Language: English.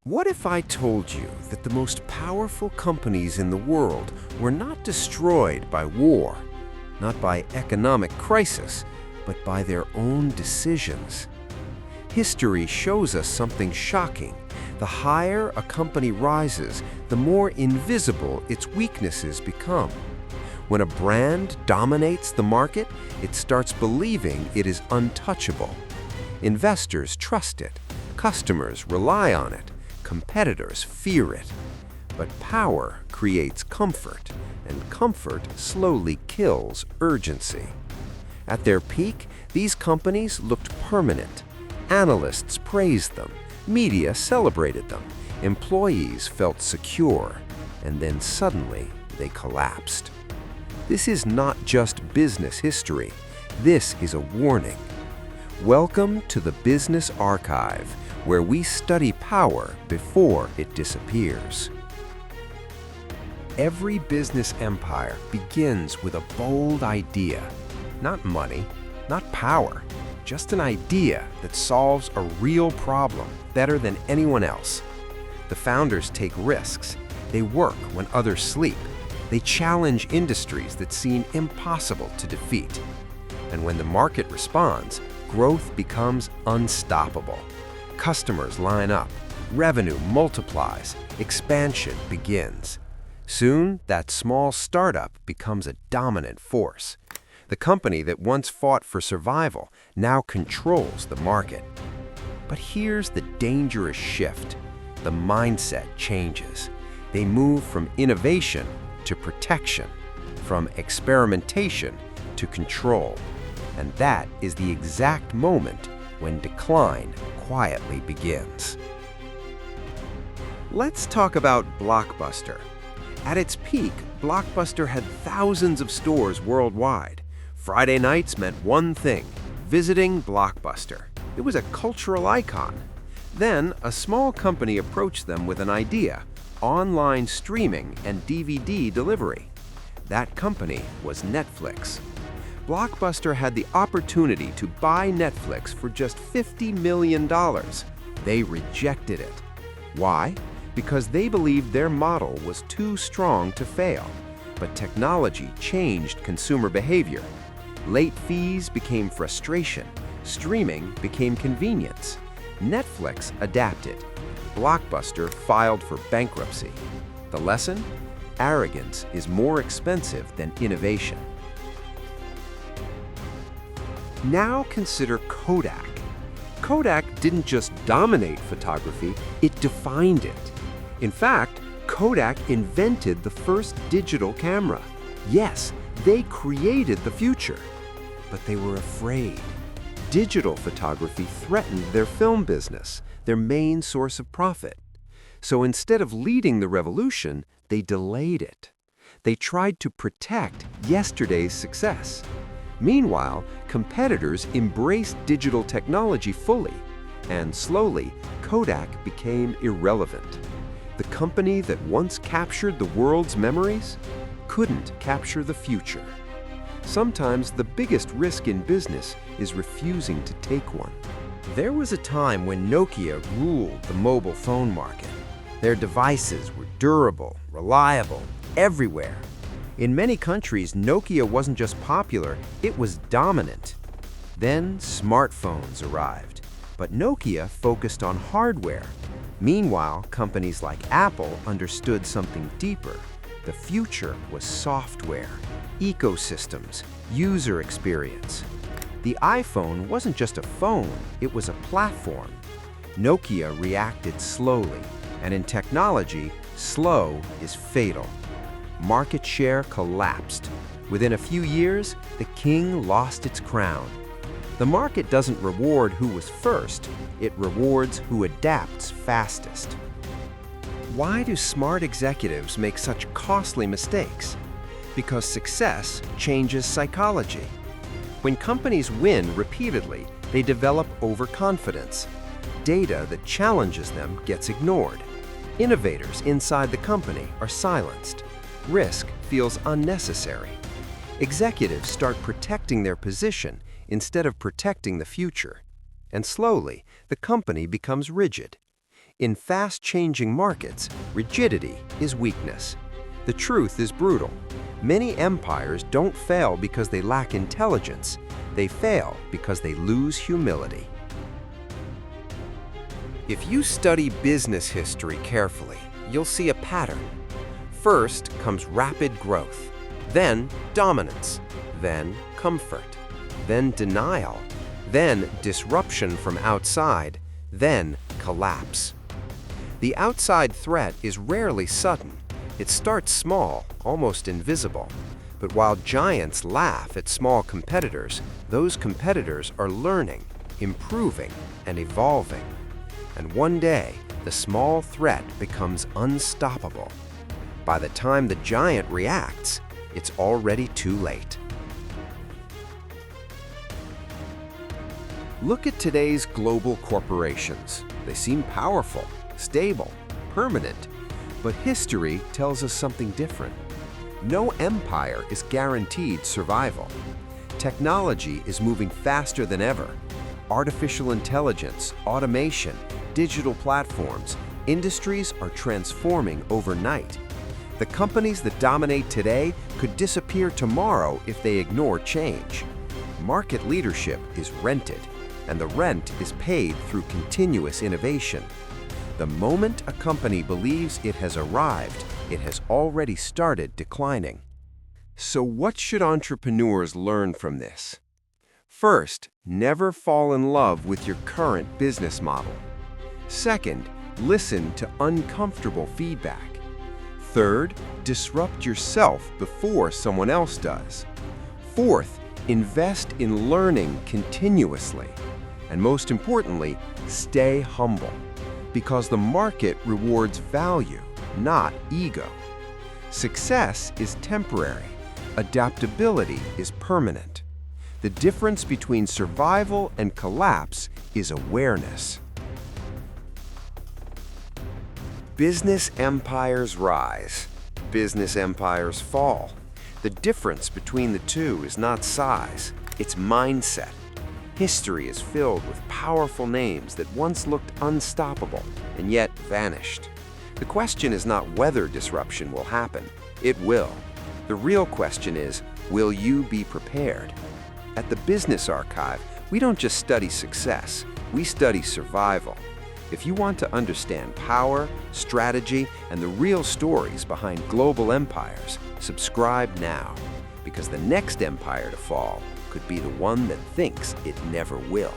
What if I told you that the most powerful companies in the world were not destroyed by war, not by economic crisis, but by their own decisions? History shows us something shocking. The higher a company rises, the more invisible its weaknesses become. When a brand dominates the market, it starts believing it is untouchable. Investors trust it, customers rely on it, competitors fear it. But power creates comfort, and comfort slowly kills urgency. At their peak, these companies looked permanent. Analysts praised them, media celebrated them, employees felt secure, and then suddenly they collapsed. This is not just business history. This is a warning. Welcome to the Business Archive, where we study power before it disappears. Every business empire begins with a bold idea. Not money, not power, just an idea that solves a real problem better than anyone else. The founders take risks. They work when others sleep. They challenge industries that seem impossible to defeat. And when the market responds, growth becomes unstoppable. Customers line up, revenue multiplies, expansion begins. Soon, that small startup becomes a dominant force. The company that once fought for survival now controls the market. But here's the dangerous shift. The mindset changes. They move from innovation to protection, from experimentation to control. And that is the exact moment when decline quietly begins. Let's talk about Blockbuster. At its peak, Blockbuster had thousands of stores worldwide. Friday nights meant one thing: visiting Blockbuster. It was a cultural icon. Then, a small company approached them with an idea: online streaming and DVD delivery. That company was Netflix. Blockbuster had the opportunity to buy Netflix for just $50 million. They rejected it. Why? Because they believed their model was too strong to fail. But technology changed consumer behavior. Late fees became frustration. Streaming became convenience. Netflix adapted. Blockbuster filed for bankruptcy. The lesson? Arrogance is more expensive than innovation. Now consider Kodak. Kodak didn't just dominate photography, it defined it. In fact, Kodak invented the first digital camera. Yes, they created the future. But they were afraid. Digital photography threatened their film business, their main source of profit. So instead of leading the revolution, they delayed it. They tried to protect yesterday's success. Meanwhile, competitors embraced digital technology fully, and slowly, Kodak became irrelevant. The company that once captured the world's memories couldn't capture the future. Sometimes the biggest risk in business is refusing to take one. There was a time when Nokia ruled the mobile phone market. Their devices were durable, reliable, everywhere. In many countries, Nokia wasn't just popular, it was dominant. Then smartphones arrived, but Nokia focused on hardware. Meanwhile, companies like Apple understood something deeper. The future was software, ecosystems, user experience. The iPhone wasn't just a phone, it was a platform. Nokia reacted slowly, and in technology, slow is fatal. Market share collapsed. Within a few years, the king lost its crown. The market doesn't reward who was first, it rewards who adapts fastest. Why do smart executives make such costly mistakes? Because success changes psychology. When companies win repeatedly, they develop overconfidence. Data that challenges them gets ignored. Innovators inside the company are silenced. Risk feels unnecessary. Executives start protecting their position instead of protecting the future. And slowly, the company becomes rigid. In fast-changing markets, rigidity is weakness. The truth is brutal. Many empires don't fail because they lack intelligence. They fail because they lose humility. If you study business history carefully, you'll see a pattern. First comes rapid growth, then dominance, then comfort, then denial, then disruption from outside, then collapse. The outside threat is rarely sudden. It starts small, almost invisible. But while giants laugh at small competitors, those competitors are learning, improving, and evolving. And one day, the small threat becomes unstoppable. By the time the giant reacts, it's already too late. Look at today's global corporations. They seem powerful, stable, permanent. But history tells us something different. No empire is guaranteed survival. Technology is moving faster than ever. Artificial intelligence, automation, digital platforms, industries are transforming overnight. The companies that dominate today could disappear tomorrow if they ignore change. Market leadership is rented, and the rent is paid through continuous innovation. The moment a company believes it has arrived, it has already started declining. So what should entrepreneurs learn from this? First, never fall in love with your current business model. Second, listen to uncomfortable feedback. Third, disrupt yourself before someone else does. Fourth, invest in learning continuously. And most importantly, stay humble, because the market rewards value, not ego. Success is temporary. Adaptability is permanent. The difference between survival and collapse is awareness. Business empires rise. Business empires fall. The difference between the two is not size, it's mindset. History is filled with powerful names that once looked unstoppable and yet vanished. The question is not whether disruption will happen. It will. The real question is, will you be prepared? At the Business Archive, we don't just study success, we study survival. If you want to understand power, strategy, and the real stories behind global empires, subscribe now, because the next empire to fall could be the one that thinks it never will.